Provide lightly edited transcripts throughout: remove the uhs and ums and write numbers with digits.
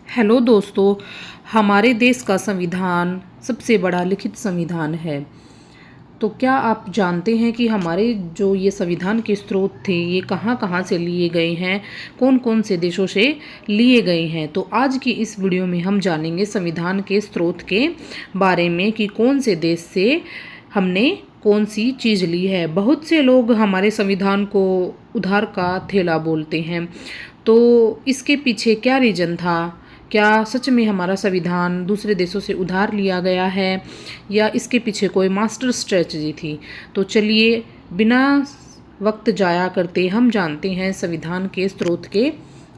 Hello दोस्तों। हमारे देश का संविधान सबसे बड़ा लिखित संविधान है। तो क्या आप जानते हैं कि हमारे जो ये संविधान के स्रोत थे ये कहाँ कहाँ से लिए गए हैं, कौन कौन से देशों से लिए गए हैं। तो आज की इस वीडियो में हम जानेंगे संविधान के स्रोत के बारे में कि कौन से देश से हमने कौन सी चीज़ ली है। बहुत से लोग हमारे संविधान को उधार का थैला बोलते हैं। तो इसके पीछे क्या रीज़न था? क्या सच में हमारा संविधान दूसरे देशों से उधार लिया गया है या इसके पीछे कोई मास्टर स्ट्रेटजी थी? तो चलिए बिना वक्त जाया करते हम जानते हैं संविधान के स्रोत के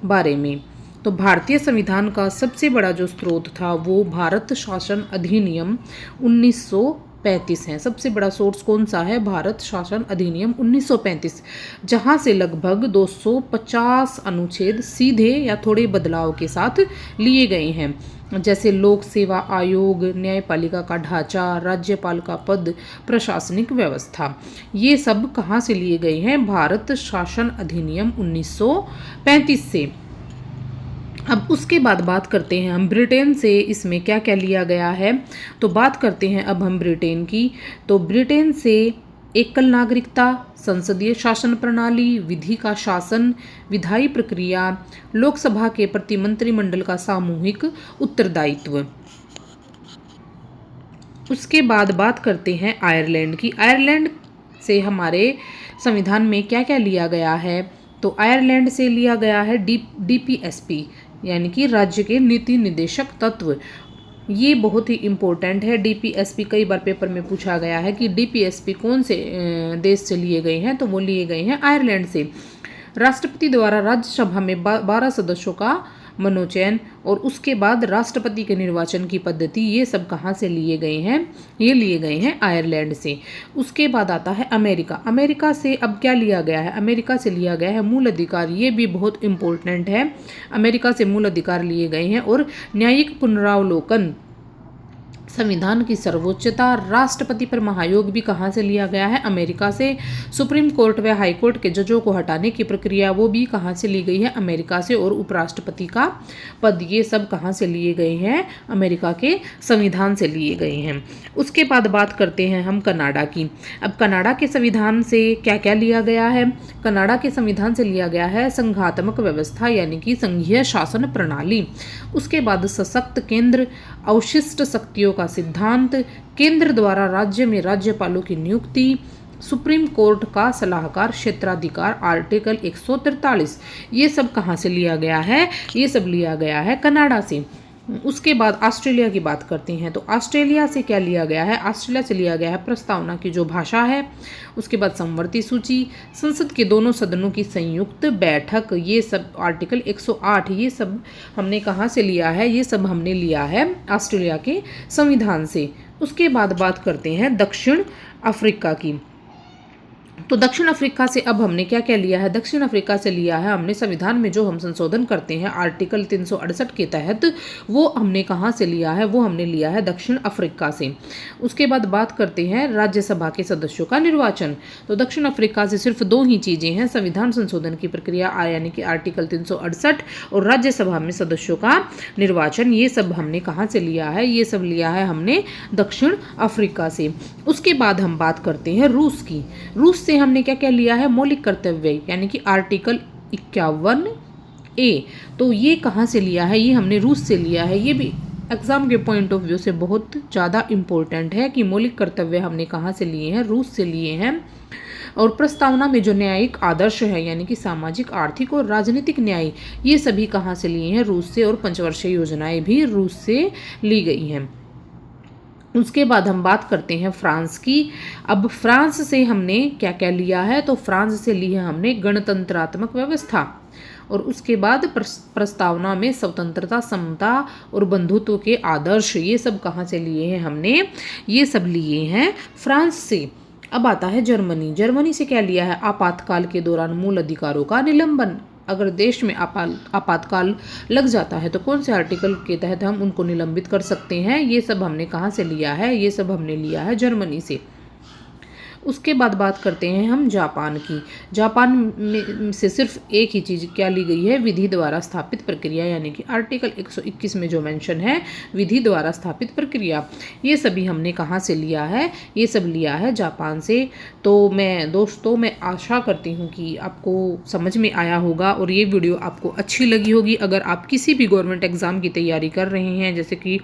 बारे में। तो भारतीय संविधान का सबसे बड़ा जो स्रोत था वो भारत शासन अधिनियम 1935 है। सबसे बड़ा सोर्स कौन सा है? भारत शासन अधिनियम 1935, जहां से लगभग 250 अनुच्छेद सीधे या थोड़े बदलाव के साथ लिए गए हैं, जैसे लोक सेवा आयोग, न्यायपालिका का ढांचा, राज्यपाल का पद, प्रशासनिक व्यवस्था। ये सब कहाँ से लिए गए हैं? भारत शासन अधिनियम 1935 से। अब उसके बाद बात करते हैं हम ब्रिटेन से, इसमें क्या क्या लिया गया है। तो बात करते हैं अब हम ब्रिटेन की। तो ब्रिटेन से एकल नागरिकता, संसदीय शासन प्रणाली, विधि का शासन, विधायी प्रक्रिया, लोकसभा के प्रति मंत्रिमंडल का सामूहिक उत्तरदायित्व। उसके बाद बात करते हैं आयरलैंड की। आयरलैंड से हमारे संविधान में क्या क्या लिया गया है? तो आयरलैंड से लिया गया है डीपीएसपी, यानी कि राज्य के नीति निदेशक तत्व। ये बहुत ही इम्पोर्टेंट है। डीपीएसपी कई बार पेपर में पूछा गया है कि डीपीएसपी कौन से देश से लिए गए हैं, तो वो लिए गए हैं आयरलैंड से। राष्ट्रपति द्वारा राज्यसभा में 12 सदस्यों का मनोचयन और उसके बाद राष्ट्रपति के निर्वाचन की पद्धति, ये सब कहाँ से लिए गए हैं? ये लिए गए हैं आयरलैंड से। उसके बाद आता है अमेरिका। अमेरिका से अब क्या लिया गया है? अमेरिका से लिया गया है मूल अधिकार। ये भी बहुत इंपॉर्टेंट है। अमेरिका से मूल अधिकार लिए गए हैं। और न्यायिक पुनरावलोकन, संविधान की सर्वोच्चता, राष्ट्रपति पर महायोग भी कहाँ से लिया गया है? अमेरिका से। सुप्रीम कोर्ट व हाई कोर्ट के जजों को हटाने की प्रक्रिया वो भी कहाँ से ली गई है? अमेरिका से। और उपराष्ट्रपति का पद, ये सब कहाँ से लिए गए हैं? अमेरिका के संविधान से लिए गए हैं। उसके बाद बात करते हैं हम कनाडा की। अब कनाडा के संविधान से क्या क्या लिया गया है? कनाडा के संविधान से लिया गया है संघात्मक व्यवस्था, यानी कि संघीय शासन प्रणाली। उसके बाद सशक्त केंद्र, अवशिष्ट शक्तियों का सिद्धांत, केंद्र द्वारा राज्य में राज्यपालों की नियुक्ति, सुप्रीम कोर्ट का सलाहकार क्षेत्राधिकार, आर्टिकल 143। ये सब कहाँ से लिया गया है? ये सब लिया गया है कनाडा से। उसके बाद ऑस्ट्रेलिया की बात करते हैं। तो ऑस्ट्रेलिया से क्या लिया गया है? ऑस्ट्रेलिया से लिया गया है प्रस्तावना की जो भाषा है। उसके बाद समवर्ती सूची, संसद के दोनों सदनों की संयुक्त बैठक, ये सब आर्टिकल 108, ये सब हमने कहाँ से लिया है? ये सब हमने लिया है ऑस्ट्रेलिया के संविधान से। उसके बाद बात करते हैं दक्षिण अफ्रीका की। तो दक्षिण अफ्रीका से अब हमने क्या क्या लिया है? दक्षिण अफ्रीका से लिया है हमने संविधान में जो हम संशोधन करते हैं आर्टिकल 368 के तहत, वो हमने कहाँ से लिया है? वो हमने लिया है दक्षिण अफ्रीका से। उसके बाद बात करते हैं राज्यसभा के सदस्यों का निर्वाचन। तो दक्षिण अफ्रीका से सिर्फ दो ही चीज़ें हैं, संविधान संशोधन की प्रक्रिया यानी कि आर्टिकल 368 और राज्यसभा में सदस्यों का निर्वाचन। ये सब हमने कहाँ से लिया है? ये सब लिया है हमने दक्षिण अफ्रीका से। उसके बाद हम बात करते हैं रूस की। रूस से हमने क्या क्या लिया है? मौलिक कर्तव्य, यानी कि आर्टिकल 51A। तो ये कहाँ से लिया है? ये हमने रूस से लिया है। ये भी एग्जाम के पॉइंट ऑफ व्यू से बहुत ज़्यादा इम्पोर्टेंट है कि मौलिक कर्तव्य हमने कहाँ से लिए हैं? रूस से लिए हैं। और प्रस्तावना में जो न्यायिक आदर्श है, यानी कि सामाजिक, आर्थिक और राजनीतिक न्याय, ये सभी कहाँ से लिए हैं? रूस से। और पंचवर्षीय योजनाएं भी रूस से ली गई हैं। उसके बाद हम बात करते हैं फ्रांस की। अब फ्रांस से हमने क्या क्या लिया है? तो फ्रांस से ली है हमने गणतंत्रात्मक व्यवस्था। और उसके बाद प्रस्तावना में स्वतंत्रता, समता और बंधुत्व के आदर्श, ये सब कहाँ से लिए हैं हमने? ये सब लिए हैं फ्रांस से। अब आता है जर्मनी। जर्मनी से क्या लिया है? आपातकाल के दौरान मूल अधिकारों का निलंबन। अगर देश में आपातकाल लग जाता है तो कौन से आर्टिकल के तहत हम उनको निलंबित कर सकते हैं? ये सब हमने कहाँ से लिया है? ये सब हमने लिया है जर्मनी से। उसके बाद बात करते हैं हम जापान की। जापान में से सिर्फ एक ही चीज़ क्या ली गई है, विधि द्वारा स्थापित प्रक्रिया, यानी कि आर्टिकल 121 में जो मेंशन है विधि द्वारा स्थापित प्रक्रिया, ये सभी हमने कहाँ से लिया है, ये सब लिया है जापान से। तो दोस्तों मैं आशा करती हूँ कि आपको समझ में आया होगा और ये वीडियो आपको अच्छी लगी होगी। अगर आप किसी भी गवर्नमेंट एग्ज़ाम की तैयारी कर रहे हैं, जैसे कि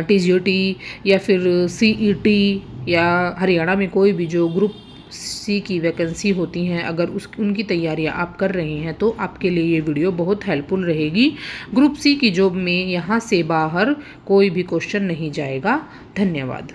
TGT या फिर CET या हरियाणा में कोई भी जो ग्रुप C की वैकेंसी होती हैं, अगर उनकी तैयारियां आप कर रहे हैं तो आपके लिए ये वीडियो बहुत हेल्पफुल रहेगी। ग्रुप C की जॉब में यहाँ से बाहर कोई भी क्वेश्चन नहीं जाएगा। धन्यवाद।